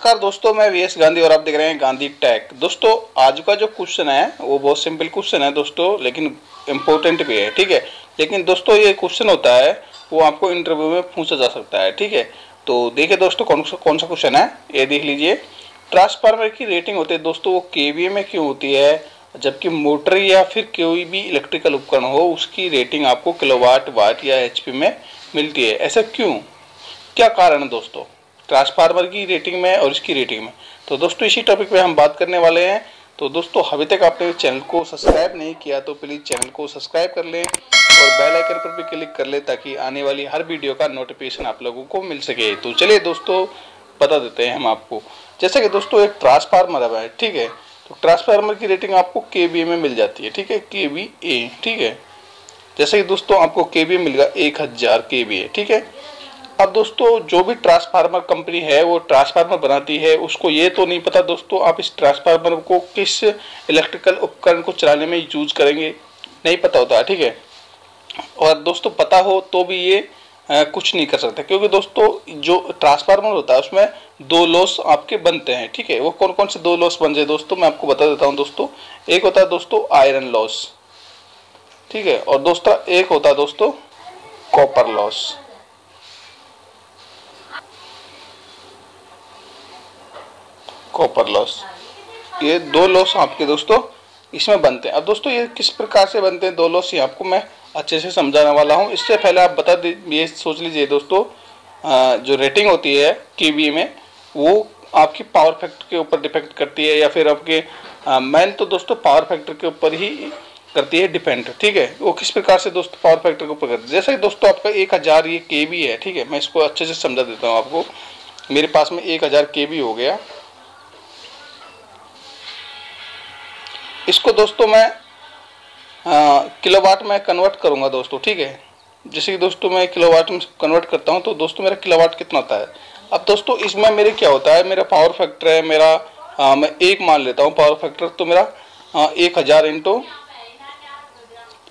नमस्कार दोस्तों, मैं वीएस गांधी और आप देख रहे हैं गांधी टेक। दोस्तों आज का जो क्वेश्चन है वो बहुत सिंपल क्वेश्चन है दोस्तों, लेकिन इम्पोर्टेंट भी है। ठीक है, लेकिन दोस्तों ये क्वेश्चन होता है वो आपको इंटरव्यू में पूछा जा सकता है। ठीक है, तो देखिए दोस्तों कौन सा क्वेश्चन है, ये देख लीजिए। ट्रांसफार्मर की रेटिंग होती है दोस्तों वो केवीए में क्यों होती है, जबकि मोटर या फिर कोई भी इलेक्ट्रिकल उपकरण हो उसकी रेटिंग आपको किलोवाट, वाट या एचपी में मिलती है। ऐसा क्यों, क्या कारण है दोस्तों ट्रांसफार्मर की रेटिंग में और इसकी रेटिंग में। तो दोस्तों इसी टॉपिक पे हम बात करने वाले हैं। तो दोस्तों अभी तक आपने चैनल को सब्सक्राइब नहीं किया तो प्लीज़ चैनल को सब्सक्राइब कर लें और बेल आइकन पर भी क्लिक कर लें ताकि आने वाली हर वीडियो का नोटिफिकेशन आप लोगों को मिल सके। तो चलिए दोस्तों बता देते हैं हम आपको। जैसे कि दोस्तों एक ट्रांसफार्मर है, ठीक है, तो ट्रांसफार्मर की रेटिंग आपको केवीए में मिल जाती है। ठीक है, केवीए। ठीक है, जैसे कि दोस्तों आपको केवीए मिल गया 1000 केवीए। ठीक है, अब दोस्तों जो भी ट्रांसफार्मर कंपनी है वो ट्रांसफार्मर बनाती है, उसको ये तो नहीं पता दोस्तों आप इस ट्रांसफार्मर को किस इलेक्ट्रिकल उपकरण को चलाने में यूज करेंगे, नहीं पता होता है। ठीक है, और दोस्तों पता हो तो भी ये कुछ नहीं कर सकते, क्योंकि दोस्तों जो ट्रांसफार्मर होता है उसमें दो लॉस आपके बनते हैं। ठीक है, वो कौन कौन से दो लॉस बन जाए दोस्तों मैं आपको बता देता हूँ दोस्तों। एक होता है दोस्तों आयरन लॉस, ठीक है, और दूसरा एक होता है दोस्तों कॉपर लॉस। कॉपर लॉस, ये दो लॉस आपके दोस्तों इसमें बनते हैं। अब दोस्तों ये किस प्रकार से बनते हैं दो लॉस, ये आपको मैं अच्छे से समझाने वाला हूँ। इससे पहले आप बता दे, ये सोच लीजिए दोस्तों जो रेटिंग होती है केवीए में वो आपकी पावर फैक्टर के ऊपर डिपेंड करती है, या फिर आपके मेन तो दोस्तों पावर फैक्टर के ऊपर ही करती है डिपेंड। ठीक है, वो किस प्रकार से दोस्तों पावर फैक्टर के ऊपर करती है। जैसे दोस्तों आपका 1000 ये केवी है, ठीक है, मैं इसको अच्छे से समझा देता हूँ आपको। मेरे पास में 1000 केवी हो गया, इसको दोस्तों मैं किलोवाट में कन्वर्ट करूंगा दोस्तों। ठीक है, जैसे कि दोस्तों मैं किलोवाट में कन्वर्ट करता हूं तो दोस्तों मेरा किलोवाट कितना आता है। अब दोस्तों इसमें मेरे क्या होता है, मेरा पावर फैक्टर है मेरा मैं एक मान लेता हूं पावर फैक्टर, तो मेरा 1000 इंटू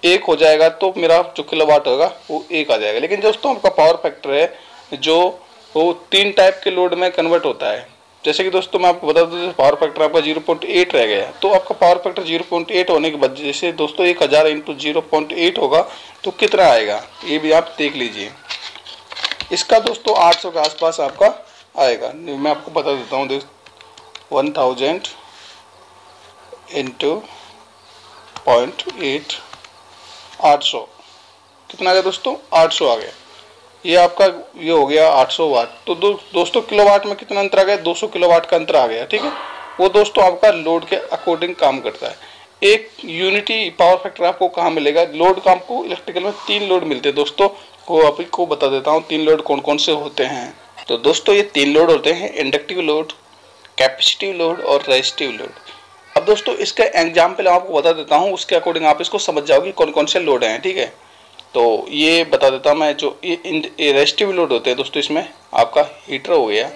1 हो जाएगा, तो मेरा जो किलोवाट होगा वो 1 आ जाएगा। लेकिन दोस्तों आपका पावर फैक्टर है जो वो 3 टाइप के लोड में कन्वर्ट होता है। जैसे कि दोस्तों मैं आपको बता दूं पावर फैक्टर आपका 0.8 रह गया, तो आपका पावर फैक्टर 0.8 होने के बाद जैसे दोस्तों 1000 इंटू 0.8 होगा तो कितना आएगा ये भी आप देख लीजिए। इसका दोस्तों 800 के आसपास आपका आएगा। मैं आपको बता देता हूँ 1000 इंटू 0.8 800 कितना आ गया दोस्तों, 800 आ गया। ये आपका ये हो गया 800 वाट। तो दोस्तों किलोवाट में कितना अंतर आ गया, 200 किलोवाट का अंतर आ गया। ठीक है, वो दोस्तों आपका लोड के अकॉर्डिंग काम करता है। एक यूनिटी पावर फैक्टर आपको कहाँ मिलेगा, लोड का आपको इलेक्ट्रिकल में 3 लोड मिलते हैं दोस्तों, वो आपको बता देता हूँ 3 लोड कौन कौन से होते हैं। तो दोस्तों ये 3 लोड होते हैं, इंडक्टिव लोड, कैपेसिटिव लोड और रेजिस्टिव लोड। अब दोस्तों इसका एग्जाम्पल आपको बता देता हूँ, उसके अकॉर्डिंग आप इसको समझ जाओगे कौन कौन से लोड हैं। ठीक है, तो ये बता देता हूँ मैं। जो ये रेजिस्टिव लोड होते हैं दोस्तों, इसमें आपका हीटर हो गया,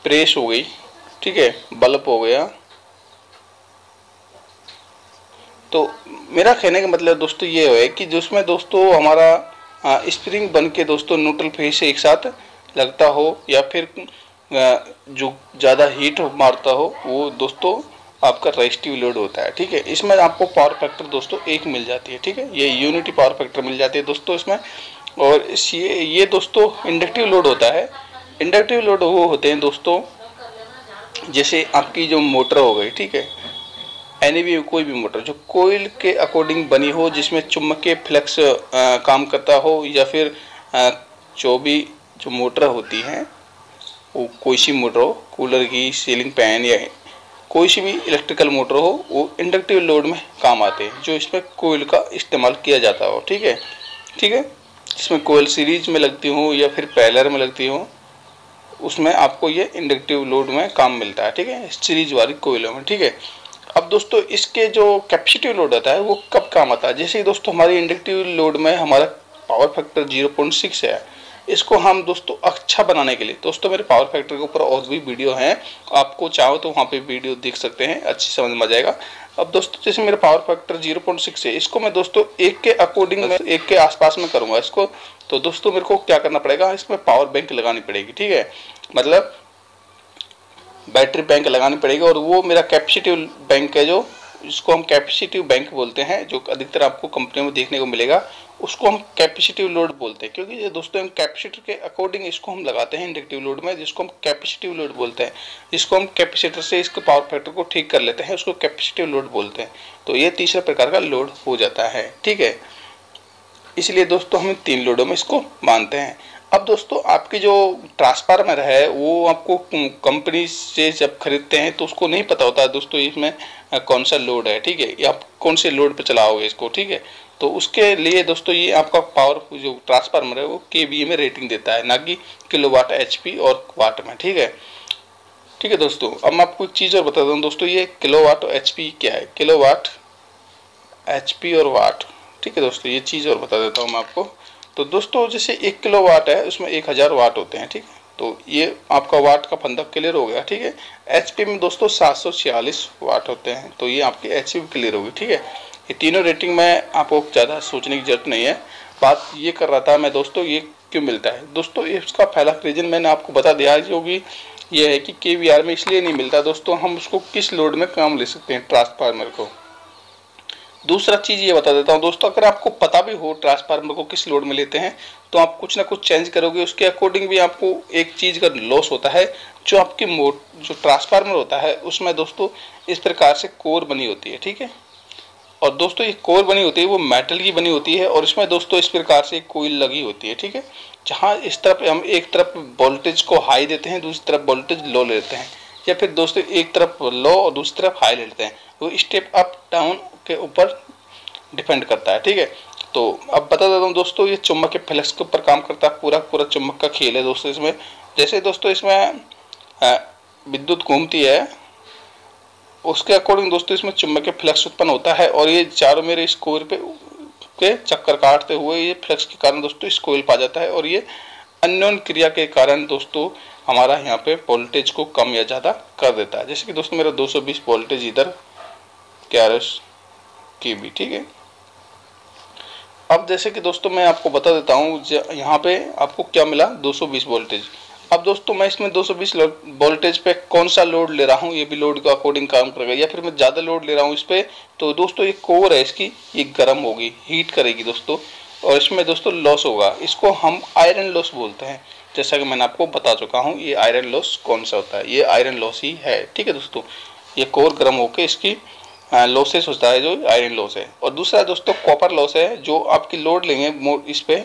प्रेस हो गई, ठीक है, बल्ब हो गया। तो मेरा कहने का मतलब दोस्तों ये है कि जिसमें दोस्तों हमारा स्प्रिंग बन के दोस्तों न्यूट्रल फेज से एक साथ लगता हो, या फिर जो ज़्यादा हीट मारता हो, वो दोस्तों आपका रेजिस्टिव लोड होता है। ठीक है, इसमें आपको पावर फैक्टर दोस्तों 1 मिल जाती है। ठीक है, ये यूनिटी पावर फैक्टर मिल जाती है दोस्तों इसमें। और ये दोस्तों इंडक्टिव लोड होता है। इंडक्टिव लोड वो होते हैं दोस्तों जैसे आपकी जो मोटर हो गई, ठीक है, एनी भी कोई भी मोटर जो कोयल के अकॉर्डिंग बनी हो, जिसमें चुंबकीय फ्लक्स काम करता हो, या फिर जो भी जो मोटर होती हैं वो कोई सी मोटर हो, कूलर की, सीलिंग फैन या कोई सी भी इलेक्ट्रिकल मोटर हो, वो इंडक्टिव लोड में काम आते हैं, जो इसमें कोयल का इस्तेमाल किया जाता हो। ठीक है, ठीक है, जिसमें कोयल सीरीज में लगती हो या फिर पैरेलल में लगती हो, उसमें आपको ये इंडक्टिव लोड में काम मिलता है। ठीक है, सीरीज वाली कोयलों में। ठीक है, अब दोस्तों इसके जो कैपेसिटिव लोड होता है वो कब काम आता है। जैसे दोस्तों हमारी इंडक्टिव लोड में हमारा पावर फैक्टर 0.6 है, इसको हम दोस्तों अच्छा बनाने के लिए दोस्तों मेरे पावर फैक्टर के ऊपर और भी वीडियो हैं, आपको चाहो तो वहाँ पे वीडियो देख सकते हैं, अच्छी समझ में आ जाएगा। अब दोस्तों जैसे मेरा पावर फैक्टर 0.6 है, इसको मैं दोस्तों 1 के अकॉर्डिंग में 1 के आसपास में करूँगा इसको। तो दोस्तों मेरे को क्या करना पड़ेगा, इसमें पावर बैंक लगानी पड़ेगी। ठीक है, मतलब बैटरी बैंक लगानी पड़ेगी, और वो मेरा कैपेसिटिव बैंक है, जो इसको हम कैपेसिटिव बैंक बोलते हैं, जो अधिकतर आपको कंपनियों में देखने को मिलेगा, उसको हम कैपेसिटिव लोड बोलते हैं। क्योंकि ये दोस्तों हम कैपेसिटर के अकॉर्डिंग इसको हम लगाते हैं इंडक्टिव लोड में, जिसको हम कैपेसिटिव लोड बोलते हैं। जिसको हम कैपेसिटर से इसके पावर फैक्टर को ठीक कर लेते हैं, उसको कैपेसिटिव लोड बोलते हैं। तो ये तीसरे प्रकार का लोड हो जाता है, ठीक है। इसलिए दोस्तों हम 3 लोडों में इसको मानते हैं। अब दोस्तों आपकी जो ट्रांसफार्मर है वो आपको कंपनी से जब खरीदते हैं तो उसको नहीं पता होता है दोस्तों इसमें कौन सा लोड है, ठीक है, या आप कौन से लोड पे चलाओगे इसको, ठीक है। तो उसके लिए दोस्तों ये आपका पावर जो ट्रांसफार्मर है वो केवीए में रेटिंग देता है, ना कि किलोवाट, एचपी और वाट में, ठीक है। ठीक है दोस्तों, अब मैं आपको एक चीज़ और बता दूँ दोस्तों, ये किलोवाट और एचपी क्या है, किलोवाट, एचपी और वाट, ठीक है दोस्तों, ये चीज़ और बता देता हूँ मैं आपको। तो दोस्तों जैसे 1 किलोवाट है उसमें 1000 वाट होते हैं, ठीक है। तो ये आपका वाट का फंदा क्लियर हो गया, ठीक है। एचपी में दोस्तों 746 वाट होते हैं, तो ये आपकी एचपी क्लियर होगी, ठीक है। ये तीनों रेटिंग में आपको ज़्यादा सोचने की जरूरत नहीं है। बात ये कर रहा था मैं दोस्तों, ये क्यों मिलता है दोस्तों, इसका पहला रीजन मैंने आपको बता दिया, जो कि ये है कि केवीआर में इसलिए नहीं मिलता दोस्तों, हम उसको किस लोड में काम ले सकते हैं ट्रांसफार्मर को। दूसरा चीज़ ये बता देता हूँ दोस्तों, अगर आपको पता भी हो ट्रांसफार्मर को किस लोड में लेते हैं तो आप कुछ ना कुछ चेंज करोगे, उसके अकॉर्डिंग भी आपको एक चीज़ का लॉस होता है। जो आपकी जो ट्रांसफार्मर होता है उसमें दोस्तों इस प्रकार से कोर बनी होती है, ठीक है। और दोस्तों ये कोर बनी होती है वो मेटल की बनी होती है, और इसमें दोस्तों इस प्रकार से कोईल लगी होती है, ठीक है। जहाँ इस तरफ हम एक तरफ वोल्टेज को हाई देते हैं, दूसरी तरफ वोल्टेज लो लेते हैं, या फिर दोस्तों एक तरफ लो और दूसरी तरफ हाई लेते हैं। वो स्टेप अप डाउन के ऊपर डिपेंड करता है, ठीक है। तो अब बता देता हूँ दोस्तों, ये चुम्बक के फ्लक्स के ऊपर काम करता है, पूरा चुम्बक का खेल है दोस्तों इसमें। जैसे दोस्तों इसमें विद्युत घूमती है, उसके अकॉर्डिंग दोस्तों इसमें चुम्बकीय फ्लक्स उत्पन्न होता है, और ये चारों मेरे इस कोईल पे के चक्कर काटते हुए ये फ्लक्स के कारण दोस्तों इस कोईल पा जाता है, और ये अन्योन क्रिया के कारण दोस्तों हमारा यहाँ पे वोल्टेज को कम या ज़्यादा कर देता है। जैसे कि दोस्तों मेरा 220 वोल्टेज इधर केवी, ठीक है। अब जैसे कि दोस्तों मैं आपको बता देता हूँ यहाँ पे आपको क्या मिला, 220 वोल्टेज। अब दोस्तों मैं इसमें 220 वोल्टेज पे कौन सा लोड ले रहा हूँ, ये भी लोड के अकॉर्डिंग काम करेगा, या फिर मैं ज़्यादा लोड ले रहा हूँ इस पर, तो दोस्तों ये कोर है इसकी, ये गर्म होगी, हीट करेगी दोस्तों, और इसमें दोस्तों लॉस होगा। इसको हम आयरन लॉस बोलते हैं, जैसा कि मैंने आपको बता चुका हूँ। ये आयरन लॉस कौन सा होता है, ये आयरन लॉस ही है, ठीक है दोस्तों। ये कोर गर्म होकर इसकी लॉसेस होता है, जो आयरन लॉस है। और दूसरा दोस्तों कॉपर लॉस है, जो आपकी लोड लेंगे इस पे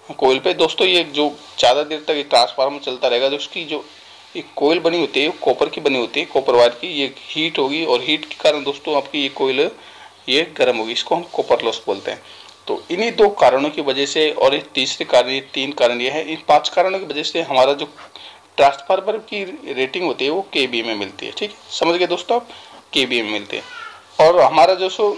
कोयल पे दोस्तों, ये जो ज़्यादा देर तक ये ट्रांसफार्मर चलता रहेगा, तो उसकी जो एक कोयल बनी होती है कॉपर की बनी होती है, कॉपर वायर की, ये हीट होगी, और हीट के कारण दोस्तों आपकी ये कोयल ये गर्म होगी, इसको हम कॉपर लॉस बोलते हैं। तो इन्हीं 2 कारणों की वजह से, और एक तीसरे कारण, ये 3 कारण ये है, इन 5 कारणों की वजह से हमारा जो ट्रांसफार्मर की रेटिंग होती है वो केवीए में मिलती है, ठीक है, समझ गए दोस्तों आप, केवीए में मिलती है। और हमारा जो सो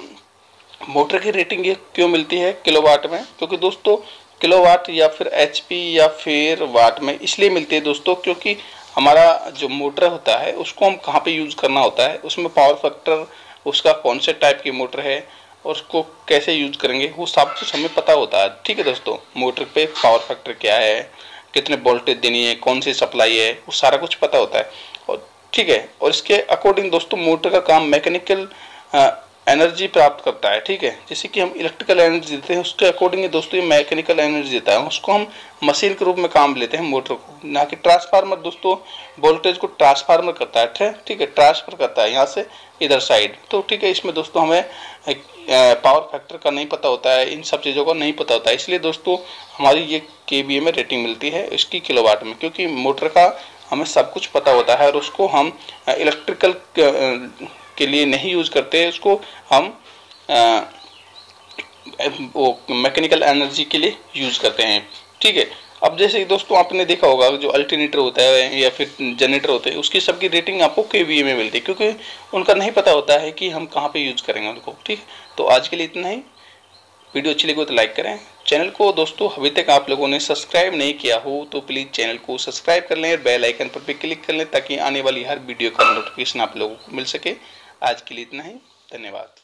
मोटर की रेटिंग ये क्यों मिलती है किलोवाट में, क्योंकि दोस्तों किलोवाट या फिर एचपी या फिर वाट में इसलिए मिलती है दोस्तों, क्योंकि हमारा जो मोटर होता है उसको हम कहाँ पे यूज़ करना होता है, उसमें पावर फैक्टर उसका कौन से टाइप की मोटर है और उसको कैसे यूज करेंगे वो सब कुछ हमें पता होता है, ठीक है दोस्तों। मोटर पे पावर फैक्टर क्या है, कितने वोल्टेज देनी है, कौन सी सप्लाई है, वो सारा कुछ पता होता है, और ठीक है। और इसके अकॉर्डिंग दोस्तों मोटर का काम मैकेनिकल एनर्जी प्राप्त करता है, ठीक है। जैसे कि हम इलेक्ट्रिकल एनर्जी देते हैं उसके अकॉर्डिंग दोस्तों ये मैकेनिकल एनर्जी देता है, उसको हम मशीन के रूप में काम लेते हैं मोटर को, ना कि ट्रांसफार्मर दोस्तों वोल्टेज को ट्रांसफार्मर करता है, ठीक है, ट्रांसफर करता है यहाँ से इधर साइड। तो ठीक है, इसमें दोस्तों हमें पावर फैक्टर का नहीं पता होता है, इन सब चीज़ों का नहीं पता होता है, इसलिए दोस्तों हमारी ये केवीए में रेटिंग मिलती है इसकी किलोवाट में, क्योंकि मोटर का हमें सब कुछ पता होता है और उसको हम इलेक्ट्रिकल के लिए नहीं यूज करते, उसको हम वो मैकेनिकल एनर्जी के लिए यूज करते हैं, ठीक है। अब जैसे कि दोस्तों आपने देखा होगा जो अल्टरनेटर होता है या फिर जनरेटर होते हैं उसकी सबकी रेटिंग आपको केवीए में मिलती है, क्योंकि उनका नहीं पता होता है कि हम कहाँ पे यूज करेंगे उनको, ठीक है। तो आज के लिए इतना ही, वीडियो अच्छी लगी तो लाइक करें, चैनल को दोस्तों अभी तक आप लोगों ने सब्सक्राइब नहीं किया हो तो प्लीज़ चैनल को सब्सक्राइब कर लें और बेल आइकन पर भी क्लिक कर लें ताकि आने वाली हर वीडियो का नोटिफिकेशन आप लोगों को मिल सके। आज के लिए इतना ही, धन्यवाद।